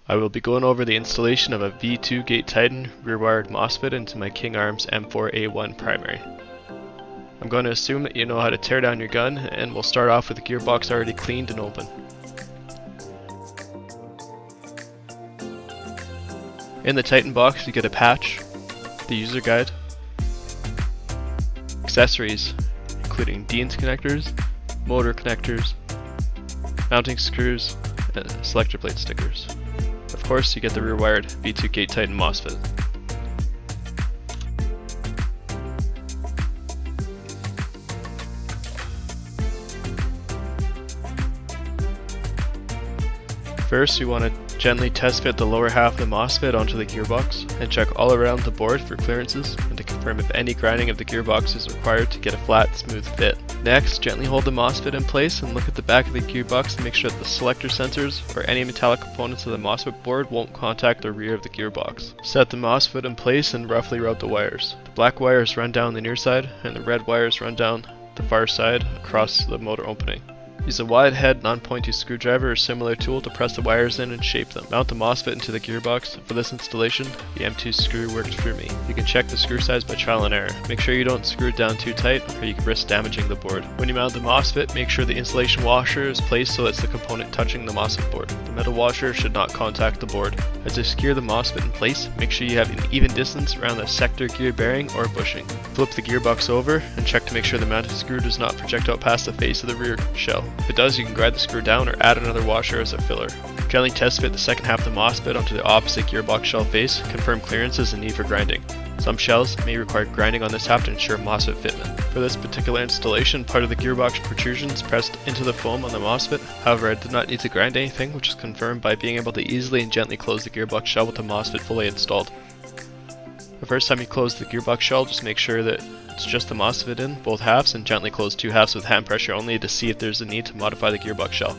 I will be going over the installation of a V2 gate Titan rear-wired Mosfet into my King Arms M4A1 primary. I'm going to assume that you know how to tear down your gun, and we'll start off with the gearbox already cleaned and open. In the Titan box you get a patch, the user guide, accessories including DINS connectors, motor connectors, mounting screws, and selector plate stickers. Of course, you get the rear-wired V2 gate Titan Mosfet. First, you want to gently test fit the lower half of the Mosfet onto the gearbox and check all around the board for clearances and to confirm if any grinding of the gearbox is required to get a flat, smooth fit. Next, gently hold the Mosfet in place and look at the back of the gearbox to make sure that the selector sensors or any metallic components of the Mosfet board won't contact the rear of the gearbox. Set the Mosfet in place and roughly route the wires. The black wires run down the near side and the red wires run down the far side across the motor opening. Use a wide head non-pointy screwdriver or similar tool to press the wires in and shape them. Mount the Mosfet into the gearbox. For this installation, the M2 screw worked for me. You can check the screw size by trial and error. Make sure you don't screw it down too tight or you can risk damaging the board. When you mount the Mosfet, make sure the insulation washer is placed so it's the component touching the Mosfet board. The metal washer should not contact the board. As you secure the Mosfet in place, make sure you have an even distance around the sector gear bearing or bushing. Flip the gearbox over and check to make sure the mounted screw does not project out past the face of the rear shell. If it does, you can grind the screw down or add another washer as a filler. Gently test fit the second half of the Mosfet onto the opposite gearbox shell face, confirm clearances and need for grinding. Some shells may require grinding on this half to ensure Mosfet fitment. For this particular installation, part of the gearbox protrusion is pressed into the foam on the Mosfet. However, I did not need to grind anything, which is confirmed by being able to easily and gently close the gearbox shell with the Mosfet fully installed. The first time you close the gearbox shell, just make sure that it's just the Mosfet in both halves and gently close two halves with hand pressure only to see if there's a need to modify the gearbox shell.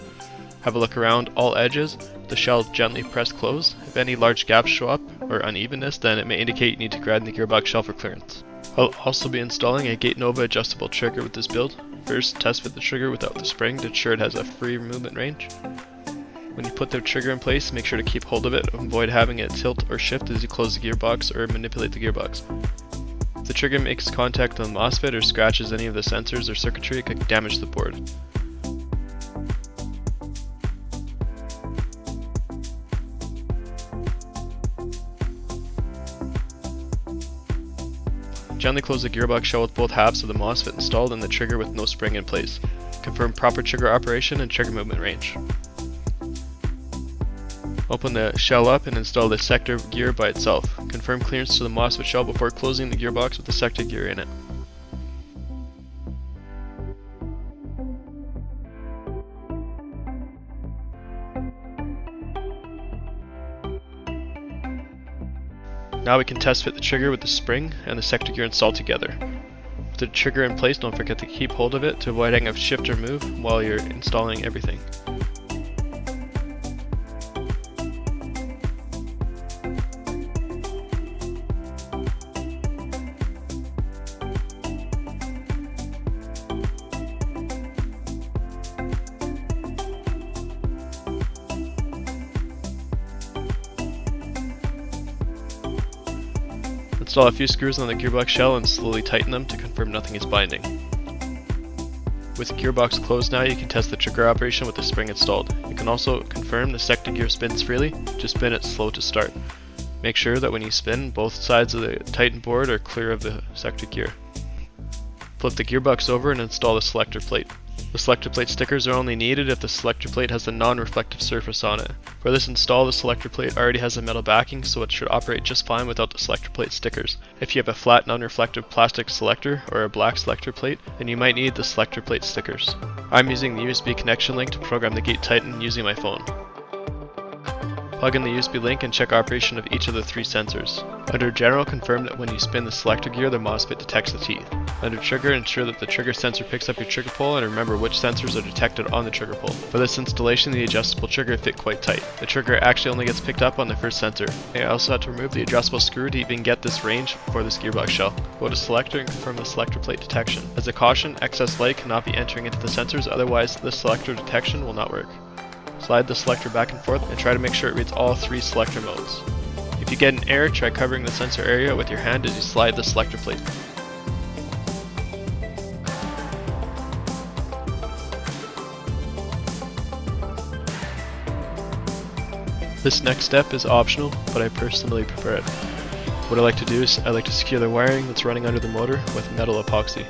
Have a look around all edges, the shell gently press close. If any large gaps show up or unevenness, then it may indicate you need to grind the gearbox shell for clearance. I'll also be installing a Gate Nova adjustable trigger with this build. First, test fit the trigger without the spring to ensure it has a free movement range. When you put the trigger in place, make sure to keep hold of it and avoid having it tilt or shift as you close the gearbox or manipulate the gearbox. If the trigger makes contact on the Mosfet or scratches any of the sensors or circuitry, it could damage the board. Gently close the gearbox shell with both halves of the Mosfet installed and the trigger with no spring in place. Confirm proper trigger operation and trigger movement range. Open the shell up and install the sector gear by itself. Confirm clearance to the Mosfet shell before closing the gearbox with the sector gear in it. Now we can test fit the trigger with the spring and the sector gear installed together. With the trigger in place, don't forget to keep hold of it to avoid having a shift or move while you're installing everything. Install a few screws on the gearbox shell and slowly tighten them to confirm nothing is binding. With the gearbox closed now, you can test the trigger operation with the spring installed. You can also confirm the sector gear spins freely, just spin it slow to start. Make sure that when you spin, both sides of the Titan board are clear of the sector gear. Flip the gearbox over and install the selector plate. The selector plate stickers are only needed if the selector plate has a non-reflective surface on it. For this install, the selector plate already has a metal backing, so it should operate just fine without the selector plate stickers. If you have a flat non-reflective plastic selector or a black selector plate, then you might need the selector plate stickers. I'm using the USB connection link to program the Gate Titan using my phone. Plug in the USB link and check operation of each of the three sensors. Under General, confirm that when you spin the selector gear, the Mosfet detects the teeth. Under Trigger, ensure that the trigger sensor picks up your trigger pull and remember which sensors are detected on the trigger pull. For this installation, the adjustable trigger fit quite tight. The trigger actually only gets picked up on the first sensor. I also had to remove the adjustable screw to even get this range for this gearbox shell. Go to Selector and confirm the selector plate detection. As a caution, excess light cannot be entering into the sensors, otherwise the selector detection will not work. Slide the selector back and forth and try to make sure it reads all 3 selector modes. If you get an error, try covering the sensor area with your hand as you slide the selector plate. This next step is optional, but I personally prefer it. What I like to do is I like to secure the wiring that's running under the motor with metal epoxy.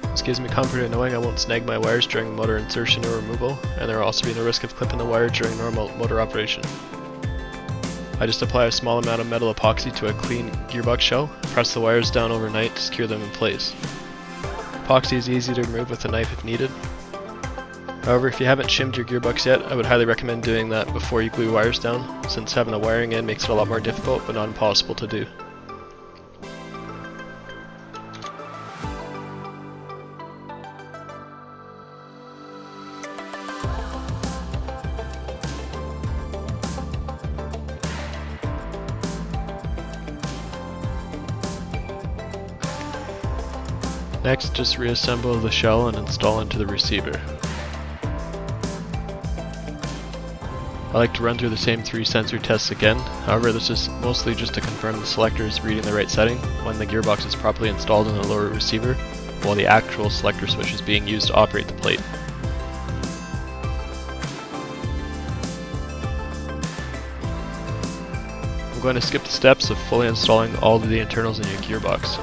This gives me comfort in knowing I won't snag my wires during motor insertion or removal, and there will also be no risk of clipping the wire during normal motor operation. I just apply a small amount of metal epoxy to a clean gearbox shell, press the wires down overnight to secure them in place. Epoxy is easy to remove with a knife if needed. However, if you haven't shimmed your gearbox yet, I would highly recommend doing that before you glue wires down, since having a wiring in makes it a lot more difficult but not impossible to do. Next, just reassemble the shell and install into the receiver. I like to run through the same 3 sensor tests again, however this is mostly just to confirm the selector is reading the right setting when the gearbox is properly installed in the lower receiver, while the actual selector switch is being used to operate the plate. I'm going to skip the steps of fully installing all of the internals in your gearbox.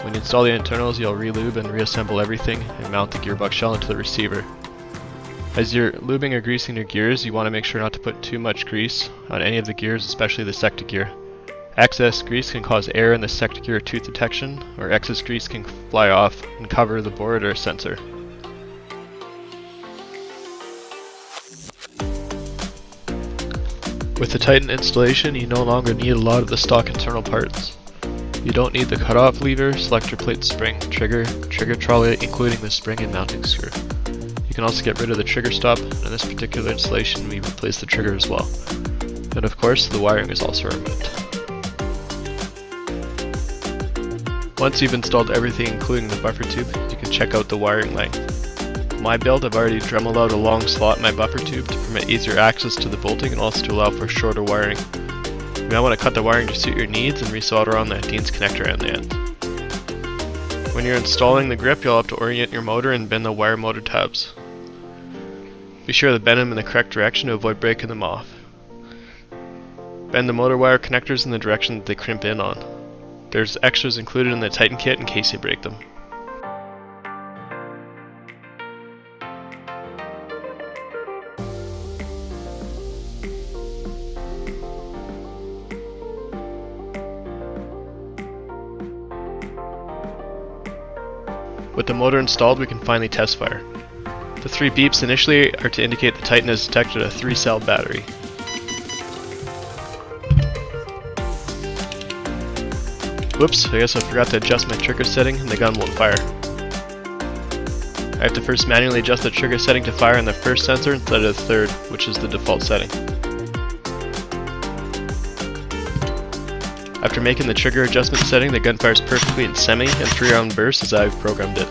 When you install the internals, you'll relube and reassemble everything and mount the gearbox shell into the receiver. As you're lubing or greasing your gears, you want to make sure not to put too much grease on any of the gears, especially the sector gear. Excess grease can cause error in the sector gear tooth detection, or excess grease can fly off and cover the board or sensor. With the Titan installation, you no longer need a lot of the stock internal parts. You don't need the cutoff lever, selector plate, spring, trigger trolley, including the spring and mounting screw. You can also get rid of the trigger stop, and in this particular installation we replace the trigger as well. And of course, the wiring is also removed. Once you've installed everything including the buffer tube, you can check out the wiring length. For my build, I've already Dremelled out a long slot in my buffer tube to permit easier access to the bolting and also to allow for shorter wiring. You might want to cut the wiring to suit your needs and resolder on the Dean's connector on the end. When you're installing the grip, you'll have to orient your motor and bend the wire motor tabs. Be sure to bend them in the correct direction to avoid breaking them off. Bend the motor wire connectors in the direction that they crimp in on. There's extras included in the Titan kit in case you break them. With the motor installed, we can finally test fire. The 3 beeps initially are to indicate the Titan has detected a 3-cell battery. Whoops, I guess I forgot to adjust my trigger setting and the gun won't fire. I have to first manually adjust the trigger setting to fire on the first sensor instead of the third, which is the default setting. After making the trigger adjustment setting, the gun fires perfectly in semi and 3-round bursts as I've programmed it.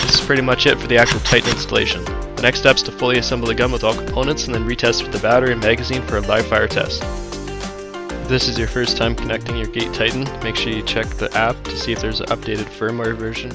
This is pretty much it for the actual Titan installation. The next step is to fully assemble the gun with all components and then retest with the battery and magazine for a live fire test. If this is your first time connecting your Gate Titan, make sure you check the app to see if there's an updated firmware version.